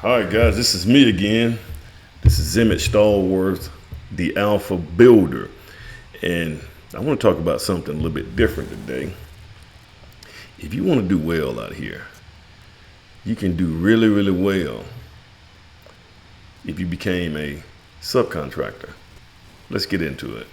All right, guys, this is me again. This is Emmett Stallworth, the Alpha Builder. And I want to talk about something a little bit different today. If you want to do well out here, you can do really, really well if you became a subcontractor. Let's get into it.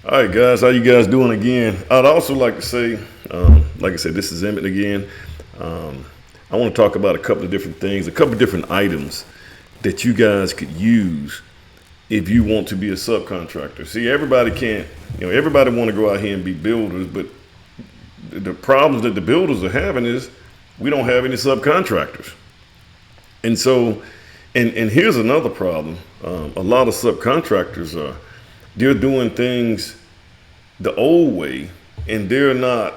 All right, guys, how you guys doing again? I'd also like to say, like I said, this is Emmett again. I want to talk about a couple of different things, a couple of different items that you guys could use if you want to be a subcontractor. See, everybody can't, everybody want to go out here and be builders, but the problems that the builders are having is we don't have any subcontractors. And so, and here's another problem. A lot of subcontractors they're doing things the old way, and they're not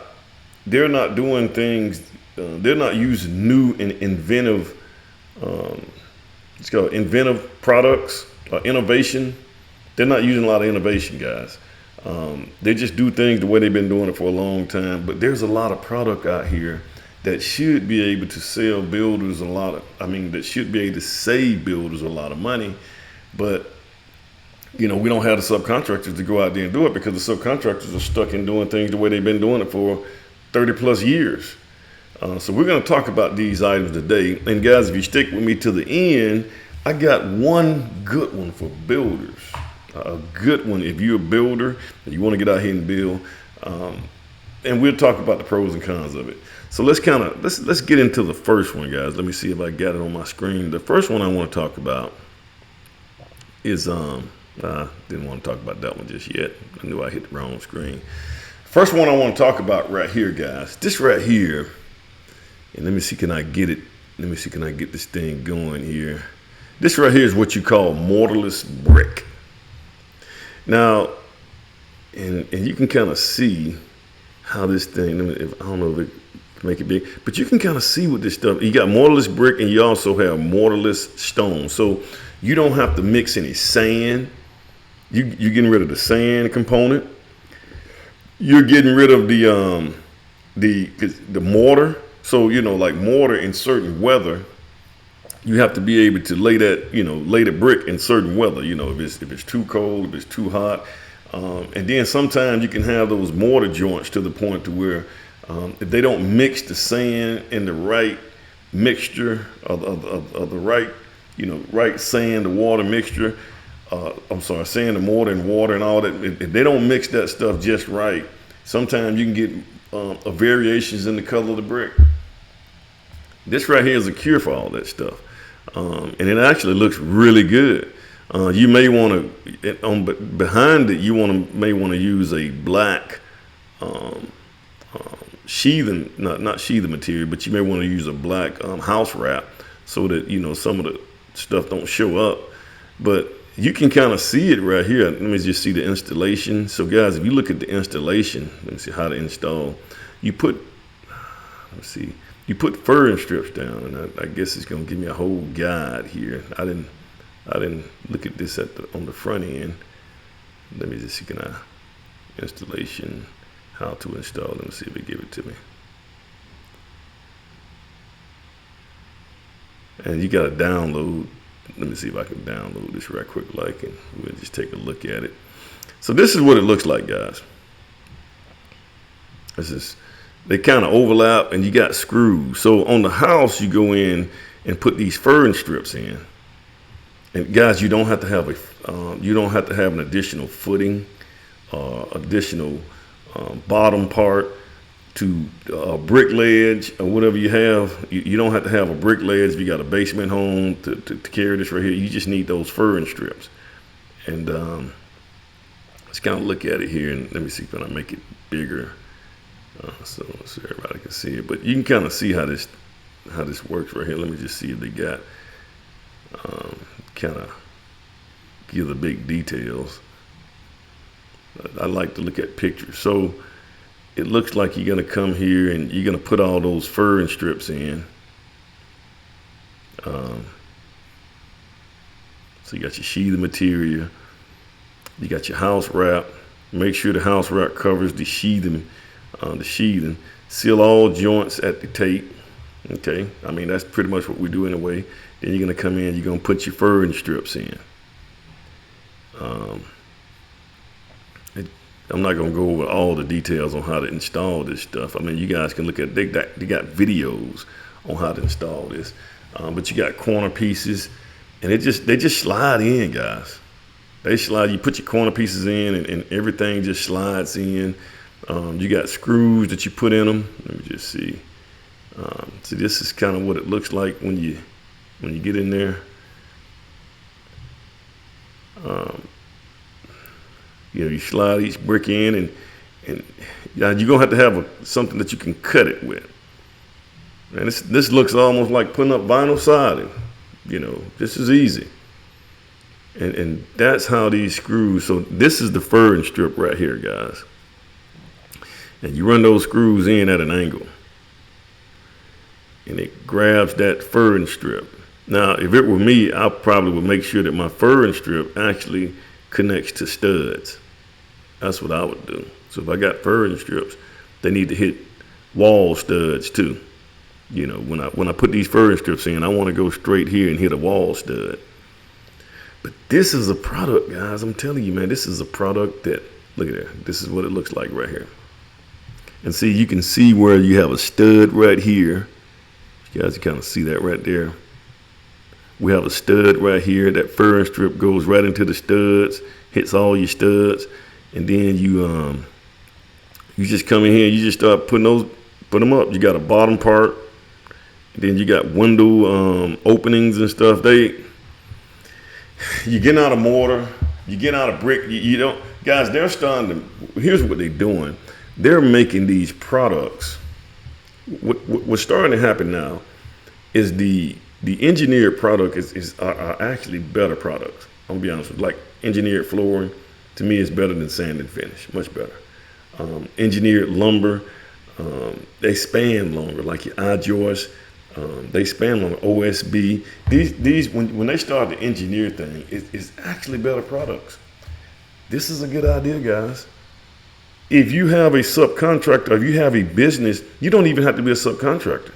doing things. They're not using new and inventive. It's called inventive products, innovation. They're not using a lot of innovation, guys. They just do things the way they've been doing it for a long time. But there's a lot of product out here that should be able to sell builders that should be able to save builders a lot of money. But we don't have the subcontractors to go out there and do it because the subcontractors are stuck in doing things the way they've been doing it for 30 plus years. So we're going to talk about these items today. And guys, if you stick with me to the end, I got one good one for builders. A good one if you're a builder and you want to get out here and build. And we'll talk about the pros and cons of it. So let's get into the first one, guys. Let me see if I got it on my screen. The first one I want to talk about is I didn't want to talk about that one just yet. I knew I hit the wrong screen. First one I want to talk about right here, guys. This right here, and let me see, can I get it? Let me see, can I get this thing going here? This right here is what you call mortarless brick. Now, and you can kind of see how this thing, I don't know if it can make it big, but you can kind of see what this stuff, you got mortarless brick and you also have mortarless stone. So you don't have to mix any sand. You're getting rid of the sand component. You're getting rid of the mortar. So like mortar in certain weather, you have to be able to lay the brick in certain weather. If it's too cold, if it's too hot, and then sometimes you can have those mortar joints to the point to where if they don't mix the sand in the right mixture of the right right sand to water mixture. Sand to mortar and water and all that. If they don't mix that stuff just right, sometimes you can get variations in the color of the brick. This right here is a cure for all that stuff. And it actually looks really good. You may want to, behind it, may want to use a black sheathing, not sheathing material, but you may want to use a black house wrap so that, some of the stuff don't show up. But you can kind of see it right here. Let me just see the installation. So guys, if you look at the installation, let me see how to install. You put furring strips down, and I guess it's gonna give me a whole guide here. I didn't look at this on the front end. Let me just see, installation, how to install. Let me see if it give it to me. And you gotta download. Let me see if I can download this right quick, and we'll just take a look at it. So this is what it looks like, guys. They kind of overlap, and you got screws. So on the house, you go in and put these furring strips in. And guys, you don't have to have an additional footing, additional bottom part to a brick ledge or whatever you have. You don't have to have a brick ledge if you got a basement home to carry this right here. You just need those furring strips. And let's kind of look at it here, and let me see, can I make it bigger so everybody can see it. But you can kind of see how this works right here. Let me just see if they got kind of give the big details. I like to look at pictures. So it looks like you're going to come here and you're going to put all those furring strips in. So you got your sheathing material. You got your house wrap. Make sure the house wrap covers the sheathing. Seal all joints at the tape. Okay, I mean that's pretty much what we do anyway. Then you're gonna come in. You're gonna put your furring strips in. I'm not gonna go over all the details on how to install this stuff. I mean, you guys can look at they got videos on how to install this. But you got corner pieces, and they just slide in, guys. They slide. You put your corner pieces in, and everything just slides in. You got screws that you put in them. Let me just see. So this is kind of what it looks like when you get in there. You slide each brick in, and you're gonna have something that you can cut it with. And this looks almost like putting up vinyl siding. This is easy. And that's how these screws. So this is the furring strip right here, guys. And you run those screws in at an angle, and it grabs that furring strip. Now, if it were me, I probably would make sure that my furring strip actually connects to studs. That's what I would do. So if I got furring strips, they need to hit wall studs too. When I put these furring strips in, I want to go straight here and hit a wall stud. But this is a product, guys. I'm telling you, man, this is a product that, look at that. This is what it looks like right here. And see, you can see where you have a stud right here. You guys can kind of see that right there. We have a stud right here. That furring strip goes right into the studs, hits all your studs, and then you just come in here. You just start put them up. You got a bottom part, then you got window openings and stuff. You get out of mortar, you get out of brick. You don't, guys. They're starting to. Here's what they're doing. They're making these products. What's starting to happen now is the engineered product are actually better products. I'm gonna be honest with you. Like engineered flooring, to me, is better than sand and finish. Much better. Engineered lumber, they span longer. Like your I-joist, they span longer. OSB. These when they start the engineer thing, it's actually better products. This is a good idea, guys. If you have a subcontractor, if you have a business, you don't even have to be a subcontractor.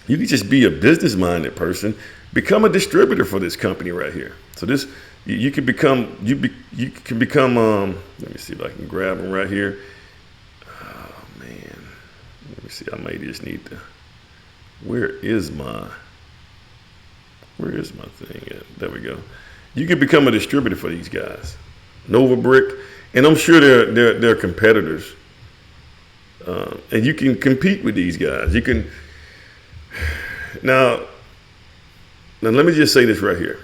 You can just be a business-minded person, become a distributor for this company right here. So this, you can become. Let me see if I can grab them right here. Oh man, let me see. I may just need to. Where is my thing at? There we go. You can become a distributor for these guys. Nova Brick. And I'm sure they're competitors, and you can compete with these guys. You can now. Let me just say this right here: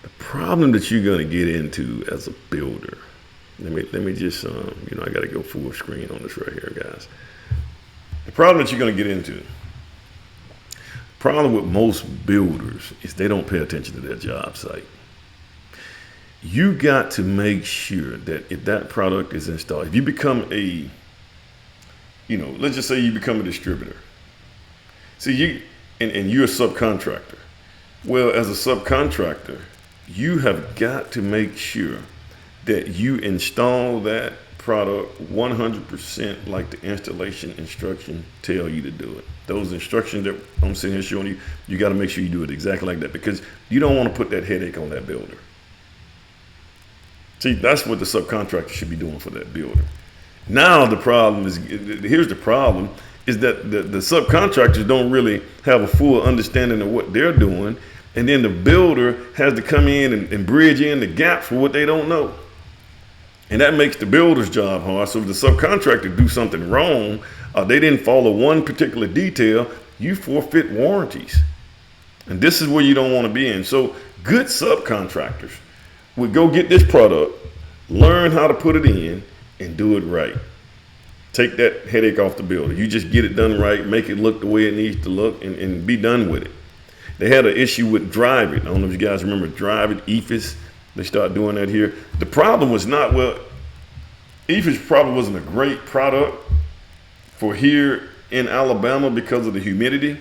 the problem that you're going to get into as a builder. Let me just I got to go full screen on this right here, guys. The problem that you're going to get into. The problem with most builders is they don't pay attention to their job site. You got to make sure that if that product is installed, if you become let's just say you become a distributor. See, and you're a subcontractor. Well, as a subcontractor, you have got to make sure that you install that product 100% like the installation instructions tell you to do it. Those instructions that I'm sitting here showing you, you got to make sure you do it exactly like that, because you don't want to put that headache on that builder. See, that's what the subcontractor should be doing for that builder. Now the problem is, here's the problem, is that the subcontractors don't really have a full understanding of what they're doing, and then the builder has to come in and bridge in the gaps for what they don't know. And that makes the builder's job hard. So if the subcontractor do something wrong, they didn't follow one particular detail, you forfeit warranties. And this is where you don't want to be in. So good subcontractors would go get this product, learn how to put it in, and do it right. Take that headache off the builder. You just get it done right, make it look the way it needs to look, and be done with it. They had an issue with Drive It. I don't know if you guys remember Drive It, EFIS. They started doing that here. The problem was not, EFIS probably wasn't a great product for here in Alabama because of the humidity.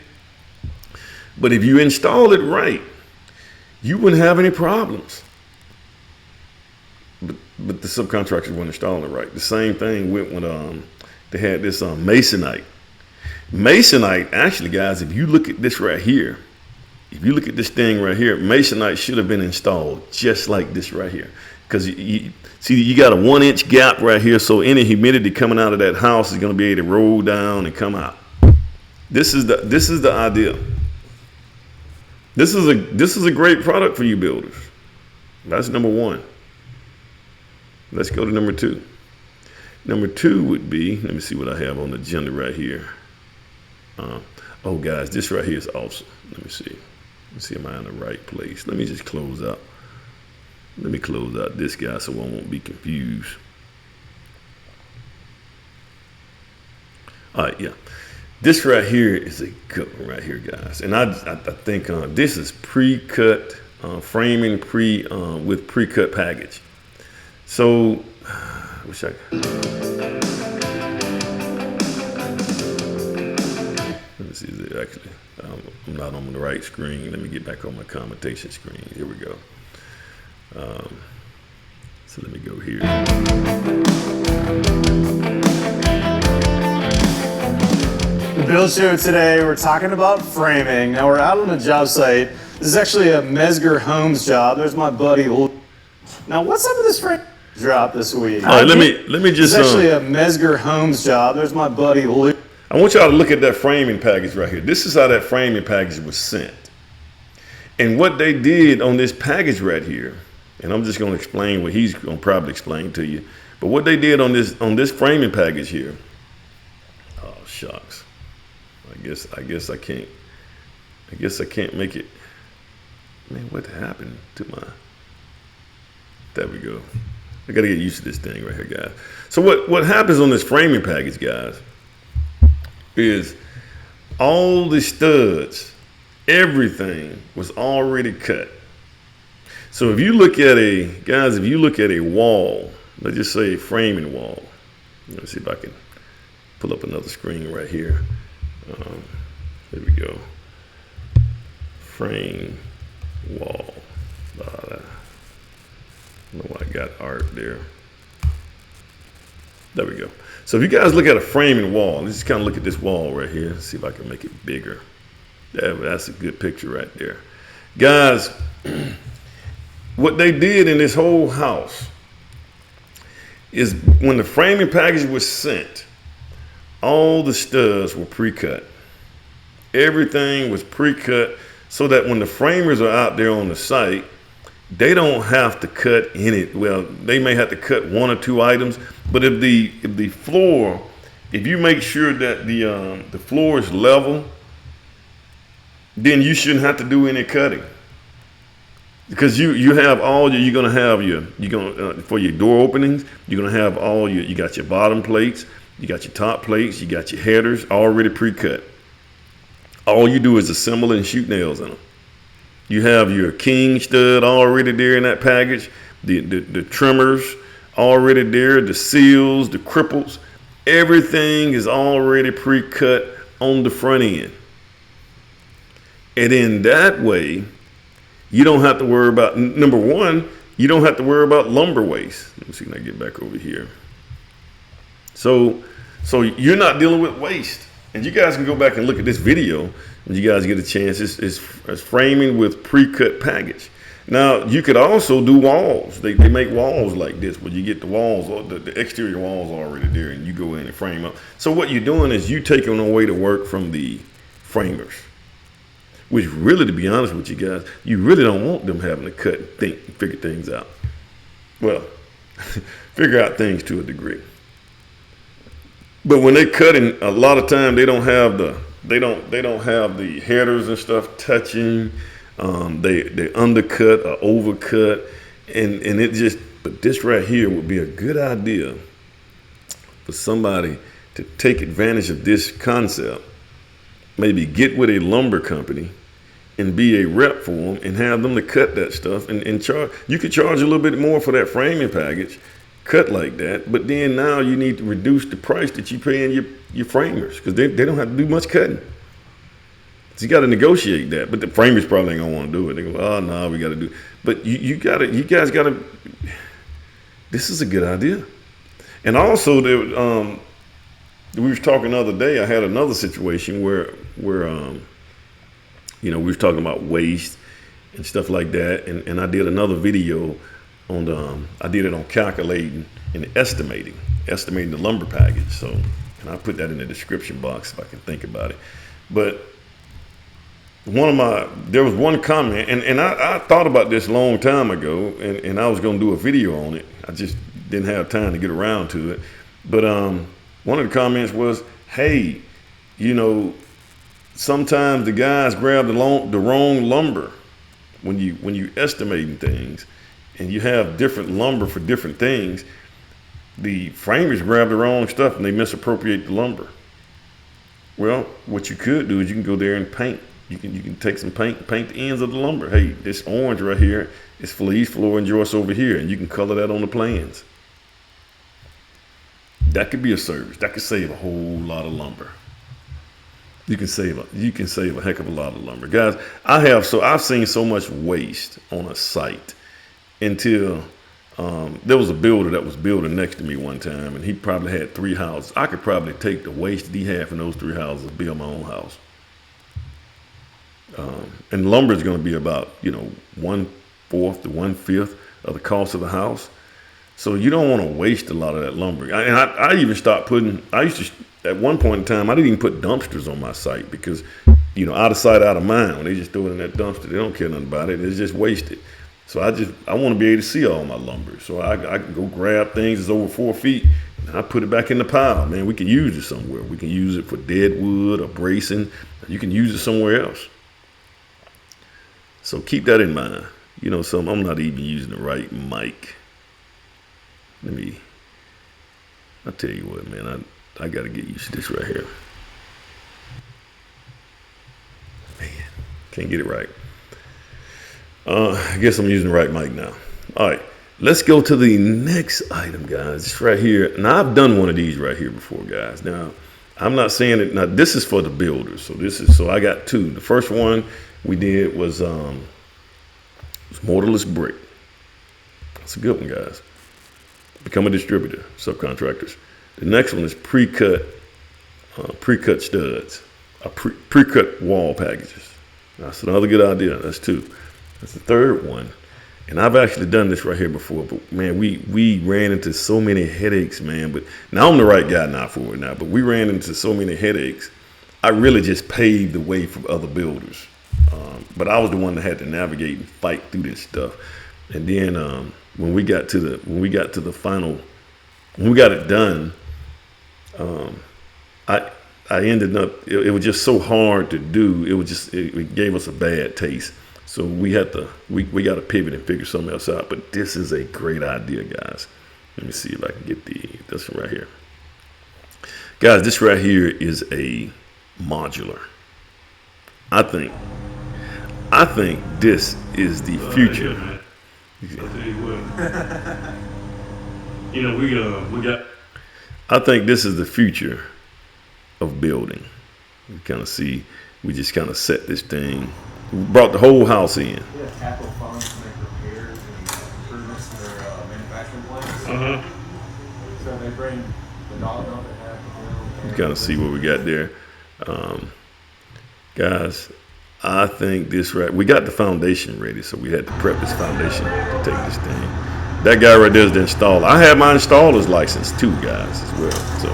But if you install it right, you wouldn't have any problems. but the subcontractors weren't installing it right. The same thing went when they had this masonite. Masonite, actually, guys, if you look at this right here, if you look at this thing right here, masonite should have been installed just like this right here. Because you see, you got a 1-inch gap right here, so any humidity coming out of that house is going to be able to roll down and come out. This is the idea. This is a great product for you builders. That's number one. Let's go to number two. Number two would be, let me see what I have on the agenda right here. Oh, guys, this right here is awesome. Let me see. Let's see, am I in the right place? Let me just close out. Let me close out this guy so I won't be confused. All right, yeah. This right here is a good one right here, guys. And I think this is pre-cut framing with pre-cut package. So, wish I could. Let me see, is it actually, I'm not on the right screen. Let me get back on my commentation screen. Here we go. So let me go here. The build show today, we're talking about framing. Now we're out on a job site. This is actually a Mesger Homes job. There's my buddy. Now what's up with this frame drop this week? All right, let me just. It's actually a Mesger Homes job. There's my buddy. I want y'all to look at that framing package right here. This is how that framing package was sent. And what they did on this package right here, and I'm just going to explain what he's going to probably explain to you. But what they did on this framing package here, oh shucks, I guess I can't make it. Man, what happened to my? There we go. I got to get used to this thing right here, guys. So what happens on this framing package, guys, is all the studs, everything was already cut. So if you look at a wall, let's just say a framing wall. Let me see if I can pull up another screen right here. There we go. Frame wall. I know I got art there. There we go. So if you guys look at a framing wall, let's just kind of look at this wall right here. Let's see if I can make it bigger. That's a good picture right there. Guys, what they did in this whole house is when the framing package was sent, all the studs were pre-cut. Everything was pre-cut so that when the framers are out there on the site, they don't have to cut any. Well, they may have to cut 1 or 2 items, but if the floor, if you make sure that the floor is level, then you shouldn't have to do any cutting. Because you have all you're gonna have for your door openings, you're gonna have you got your bottom plates, you got your top plates, you got your headers already pre-cut. All you do is assemble and shoot nails in them. You have your king stud already there in that package, the trimmers already there, the seals, the cripples, everything is already pre-cut on the front end. And in that way, you don't have to worry about, number one, you don't have to worry about lumber waste. Let me see, can I get back over here? So you're not dealing with waste. And you guys can go back and look at this video when you guys get a chance. It's framing with pre-cut package. Now, you could also do walls. They make walls like this where you get the walls, or the exterior walls already there, and you go in and frame up. So what you're doing is you taking away the work from the framers. Which really, to be honest with you guys, you really don't want them having to cut and think and figure things out. Well, figure out things to a degree. But when they cutting, a lot of time they don't have the headers and stuff touching. They undercut or overcut, and it just. But this right here would be a good idea for somebody to take advantage of this concept. Maybe get with a lumber company and be a rep for them and have them to cut that stuff and charge. You could charge a little bit more for that framing package, cut like that, but then now you need to reduce the price that you pay in your framers because they don't have to do much cutting. So you got to negotiate that, but the framers probably ain't gonna want to do it. They go, oh no, we got to do. But you guys got to. this is a good idea. And also, we was talking the other day. I had another situation where we was talking about waste and stuff like that, and I did another video on I did it on calculating and estimating the lumber package. So, and I put that in the description box if I can think about it. But there was one comment, and I thought about this a long time ago, and I was going to do a video on it. I just didn't have time to get around to it. But one of the comments was, hey, sometimes the guys grab the wrong lumber when you estimating things, and you have different lumber for different things. The framers grab the wrong stuff and they misappropriate the lumber. Well, what you could do is you can go there and paint. You can take some paint the ends of the lumber. Hey, this orange right here is fleece, floor, and joist over here, and you can color that on the plans. That could be a service. That could save a whole lot of lumber. You can save a heck of a lot of lumber, guys. I've seen so much waste on a site until there was a builder that was building next to me one time, and he probably had 3 houses. I could probably take the waste that he had from those 3 houses and build my own house. And lumber is going to be about 1/4 to 1/5 of the cost of the house. So you don't want to waste a lot of that lumber. I even stopped putting. I used to, at one point in time, I didn't even put dumpsters on my site because out of sight, out of mind. When they just throw it in that dumpster, they don't care nothing about it. It's just wasted. So I want to be able to see all my lumber. So I can go grab things that's over 4 feet and I put it back in the pile. Man, we can use it somewhere. We can use it for dead wood or bracing. You can use it somewhere else. So keep that in mind. I'm not even using the right mic. I'll tell you what, man, I got to get used to this right here. Man, can't get it right. I guess I'm using the right mic now. All right, let's go to the next item, guys. It's right here. Now, I've done one of these right here before, guys. Now, I'm not saying it. Now, this is for the builders. So I got 2. The first one we did was mortarless brick. That's a good one, guys. Become a distributor, subcontractors. The next one is pre-cut studs, pre-cut wall packages. That's another good idea. That's 2. That's the third one. And I've actually done this right here before, but man, we ran into so many headaches, man. But now I'm the right guy now for it now, but we ran into so many headaches. I really just paved the way for other builders. But I was the one that had to navigate and fight through this stuff. And then when we got to the final, when we got it done, I ended up. It was just so hard to do. It gave us a bad taste. So we got to pivot and figure something else out. But this is a great idea, guys. Let me see if I can get this one right here, guys. This right here is a modular. I think this is the future. Yeah, I'll tell you what. We got. I think this is the future of building. You kind of see, we just kind of set this thing, we brought the whole house in. Yeah, capital funds to make repairs and improvements to their manufacturing plants. So they bring the knowledge on they have. You kind of see what we got there. Guys, I think this we got the foundation ready, so we had to prep this foundation to take this thing. That guy right there is the installer. I have my installer's license too, guys, as well. So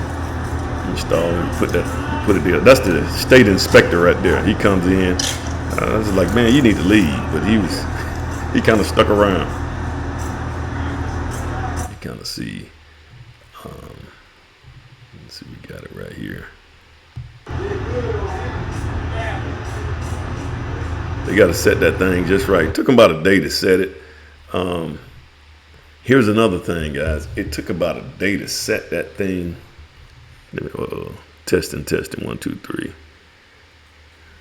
install and put it there. That's the state inspector right there. He comes in. I was like, man, you need to leave, but he kind of stuck around. You kind of see. Let's see, we got it right here. They got to set that thing just right. It took them about a day to set it. Here's another thing, guys. It took about a day to set that thing. Testing. 1, 2, 3.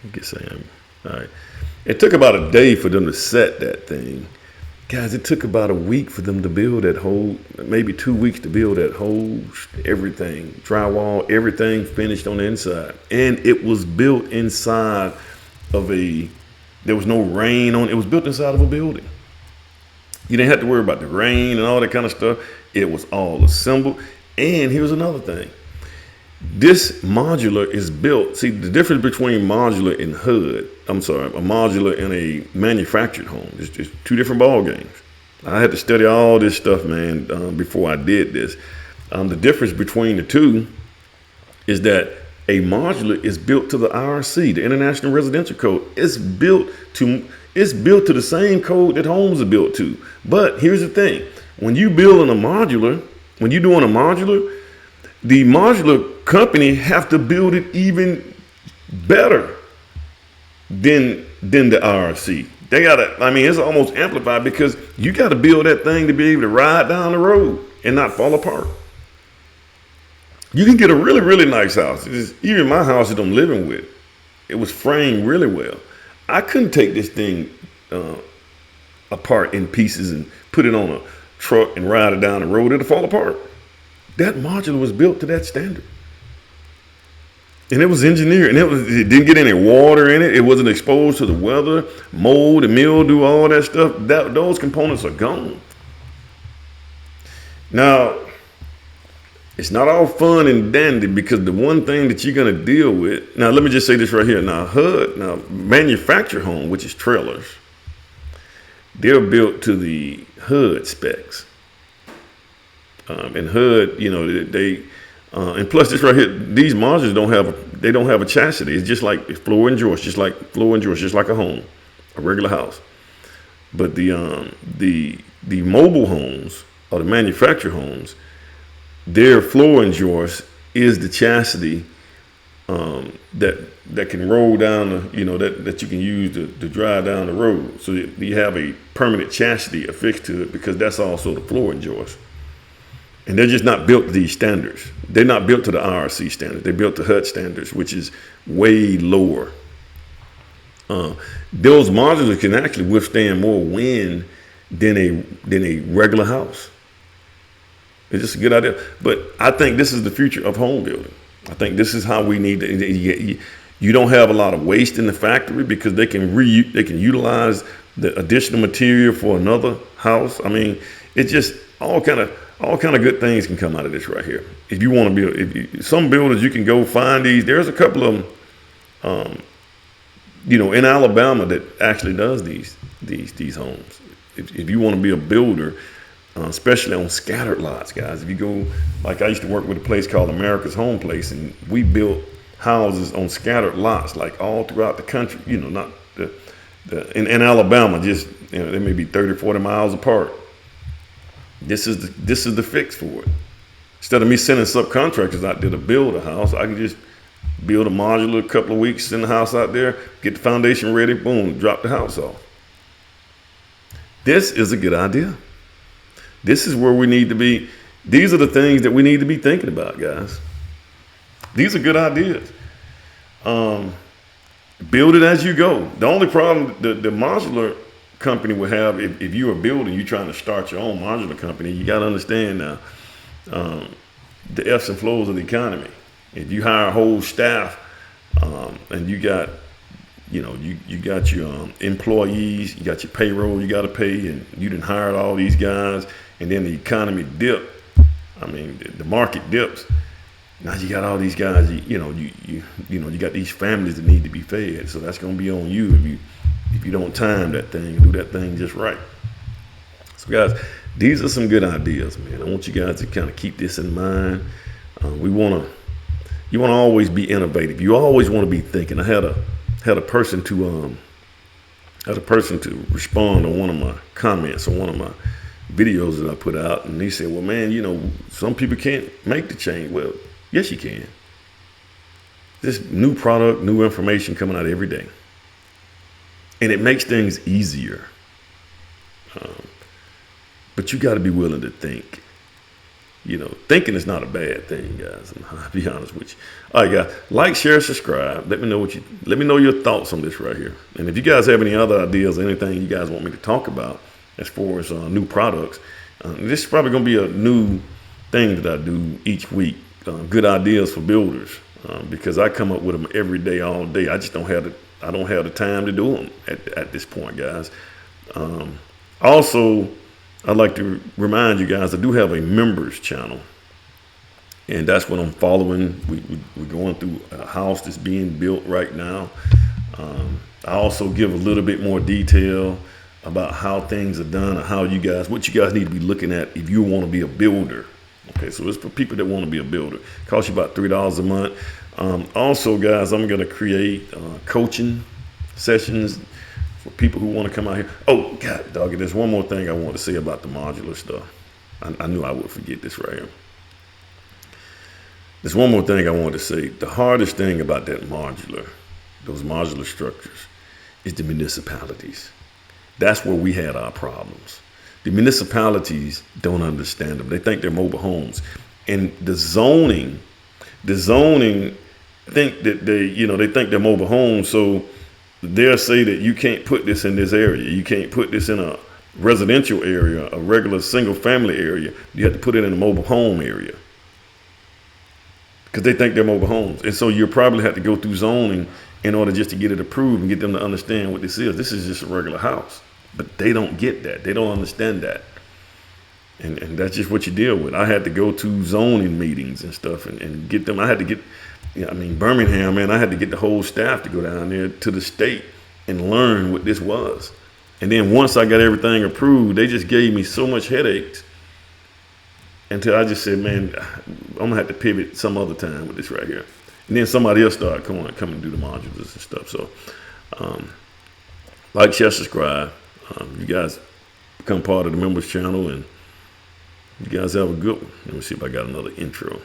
I guess I am. All right. It took about a day for them to set that thing. Guys, it took about a week for them to build that whole, maybe 2 weeks to build that whole, everything. Drywall, everything finished on the inside. And it was built inside of there was no rain on it. It was built inside of a building. You didn't have to worry about the rain and all that kind of stuff. It was all assembled. And here's another thing. This modular is built. See, the difference between modular and a modular and a manufactured home is just two different ball games. I had to study all this stuff, man, before I did this. The difference between the two is that a modular is built to the IRC, the International Residential Code. It's built to the same code that homes are built to. But here's the thing: when you're doing a modular, the modular company have to build it even better than the IRC. They gotta, it's almost amplified because you gotta build that thing to be able to ride down the road and not fall apart. You can get a really, really nice house. Even my house that I'm living with, it was framed really well. I couldn't take this thing apart in pieces and put it on a truck and ride it down the road. It'll fall apart. That modular was built to that standard. And it was engineered, and it didn't get any water in it. It wasn't exposed to the weather, mold, and mildew, all that stuff. Those components are gone. Now, it's not all fun and dandy because the one thing that you're going to deal with. Now, let me just say this right here. Now, manufactured home, which is trailers, they're built to the HUD specs. And HUD, and plus this right here, these modules don't have a chassis. It's just like floor and joist, just like a home, a regular house. But the mobile homes or the manufactured homes, their floor and joist is the chassis that can roll down that you can use to drive down the road. So you have a permanent chassis affixed to it because that's also the floor and joist. And they're just not built to these standards. They're not built to the IRC standards. They're built to HUD standards, which is way lower. Those modulars can actually withstand more wind than a regular house. It's just a good idea. But I think this is the future of home building. I think this is how we need to. You don't have a lot of waste in the factory because they can utilize the additional material for another house. It's just all kind of good things can come out of this right here. If you want to build, some builders, you can go find these. There's a couple of them, in Alabama that actually does these homes. If you want to be a builder, especially on scattered lots, guys. If you go, like I used to work with a place called America's Home Place, and we built houses on scattered lots, like all throughout the country. Not in Alabama, just they may be 30, 40 miles apart. This is the fix for it. Instead of me sending subcontractors out there to build a house, I can just build a modular, a couple of weeks, send the house out there, get the foundation ready, boom, drop the house off. This is a good idea. This is where we need to be. These are the things that we need to be thinking about, guys. These are good ideas. Build it as you go. The only problem the modular company will have, if you're a builder, you're trying to start your own modular company, you got to understand now the ebbs and flows of the economy. If you hire a whole staff and you got you got your employees, you got your payroll you got to pay, and you done hired all these guys, and then the economy dipped. The market dips. Now you got all these guys. You got these families that need to be fed. So that's going to be on you if you don't time that thing and do that thing just right. So guys, these are some good ideas, man. I want you guys to kind of keep this in mind. You want to always be innovative. You always want to be thinking. I had a person to respond on one of my comments on one of my videos that I put out, and he said, well, man, some people can't make the change. Well, yes, you can. This new product, new information coming out every day. And it makes things easier. But you got to be willing to think. Thinking is not a bad thing, guys. I'll be honest with you. All right, guys, like, share, subscribe. Let me know your thoughts on this right here. And if you guys have any other ideas, anything you guys want me to talk about as far as new products, this is probably going to be a new thing that I do each week. Good ideas for builders, because I come up with them every day, all day. I just don't have the time to do them at this point, guys. Also, I'd like to remind you guys, I do have a members channel. And that's what I'm following. We're going through a house that's being built right now. I also give a little bit more detail about how things are done and what you guys need to be looking at if you want to be a builder. Okay, so it's for people that want to be a builder. It costs you about $3 a month. Also, guys, I'm going to create coaching sessions for people who want to come out here. Oh, God, doggy, there's one more thing I want to say about the modular stuff. I knew I would forget this right here. There's one more thing I want to say. The hardest thing about those modular structures, is the municipalities. That's where we had our problems. The municipalities don't understand them. They think they're mobile homes. And the zoning think that they think they're mobile homes. So they'll say that you can't put this in this area. You can't put this in a residential area, a regular single family area. You have to put it in a mobile home area, because they think they're mobile homes. And so you probably have to go through zoning in order just to get it approved and get them to understand what this is. This is just a regular house. But they don't get that. They don't understand that. And that's just what you deal with. I had to go to zoning meetings and stuff and get them. I had to get, Birmingham, man, I had to get the whole staff to go down there to the state and learn what this was. And then once I got everything approved, they just gave me so much headaches until I just said, man, I'm going to have to pivot some other time with this right here. And then somebody else started coming and do the modulars and stuff. So, like, share, subscribe. You guys become part of the members channel, and you guys have a good one. Let me see if I got another intro.